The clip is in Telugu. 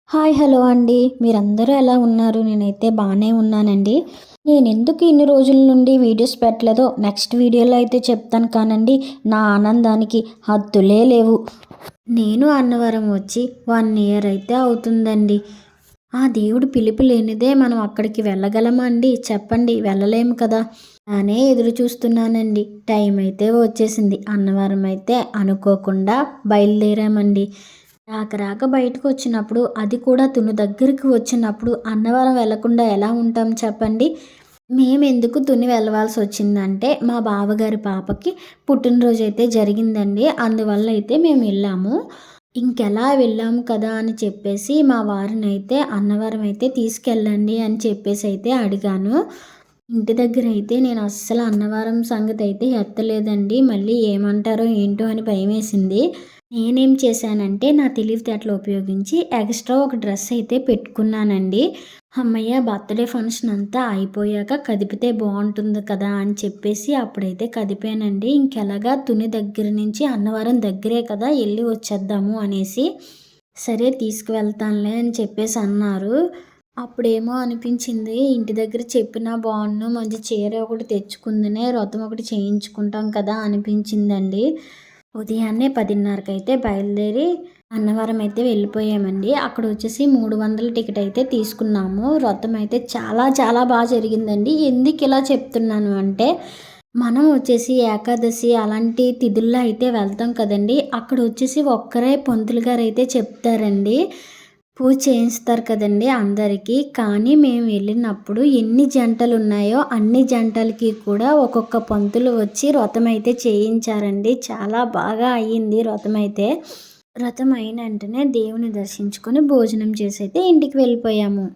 హాయ్ హలో అండి. మీరందరూ ఎలా ఉన్నారు? నేనైతే బాగానే ఉన్నానండి. నేనెందుకు ఇన్ని రోజుల నుండి వీడియోస్ పెట్టలేదో నెక్స్ట్ వీడియోలో అయితే చెప్తాను కానండి. నా ఆనందానికి హద్దులే లేవు. నేను అన్నవరం వచ్చి 1 ఇయర్ అయితే అవుతుందండి. ఆ దేవుడు పిలుపు లేనిదే మనం అక్కడికి వెళ్ళగలమా అండి? చెప్పండి, వెళ్ళలేము కదా. నానే ఎదురు చూస్తున్నానండి. టైం అయితే వచ్చేసింది. అన్నవరం అయితే అనుకోకుండా బయలుదేరామండి. రాక రాక బయటకు వచ్చినప్పుడు, అది కూడా తుని దగ్గరికి వచ్చినప్పుడు అన్నవరం వెళ్ళకుండా ఎలా ఉంటాం చెప్పండి. మేమెందుకు తుని వెళ్ళవలసి వచ్చిందంటే మా బావగారి పాపకి పుట్టినరోజు అయితే జరిగిందండి. అందువల్ల అయితే మేము వెళ్ళాము. ఇంకెలా వెళ్ళాము కదా అని చెప్పేసి మా వారినైతే అన్నవరం అయితే తీసుకెళ్ళండి అని చెప్పేసి అయితే అడిగాను. ఇంటి దగ్గర అయితే నేను అస్సలు అన్నవరం సంగతి అయితే ఎత్తలేదండి. మళ్ళీ ఏమంటారో ఏంటో అని భయమేసింది. నేనేం చేశానంటే నా తెలివితేటలు ఉపయోగించి ఎక్స్ట్రా ఒక డ్రెస్ అయితే పెట్టుకున్నానండి. హమ్మయ్య! బర్త్‌డే ఫంక్షన్ అంతా అయిపోయాక కదిపితే బావుంటుంది కదా అని చెప్పేసి అప్పుడైతే కదిపానండి. ఇంకెలాగా తుని దగ్గర నుంచి అన్నవరం దగ్గరే కదా, ఎళ్లి వచ్చేద్దాము అనేసి. సరే తీసుకువెళ్తానులే అని చెప్పేసి అన్నారు. అప్పుడేమో అనిపించింది, ఇంటి దగ్గర చెప్పినా బావుండును, మంచి చీర ఒకటి తెచ్చుకుందునే, వ్రతం ఒకటి చేయించుకుంటాం కదా అనిపించిందండి. ఉదయాన్నే 10:30కి అయితే బయలుదేరి అన్నవరం అయితే వెళ్ళిపోయామండి. అక్కడ వచ్చేసి 300 టికెట్ అయితే తీసుకున్నాము. వ్రతం అయితే చాలా చాలా బాగా జరిగిందండి. ఎందుకు ఇలా చెప్తున్నాను అంటే, మనం వచ్చేసి ఏకాదశి అలాంటి తిథుల్లో అయితే వెళ్తాం కదండీ. అక్కడ వచ్చేసి ఒక్కరే పంతులు గారు అయితే చెప్తారండి. పూజ చేయిస్తారు కదండీ అందరికీ. కానీ మేము వెళ్ళినప్పుడు ఎన్ని జంటలున్నాయో అన్ని జంటలకి కూడా ఒక్కొక్క పంతులు వచ్చి వ్రతమైతే చేయించారండి. చాలా బాగా అయ్యింది వ్రతమైతే. వ్రతం అయిన వెంటనే దేవుని దర్శించుకొని భోజనం చేసైతే ఇంటికి వెళ్ళిపోయాము.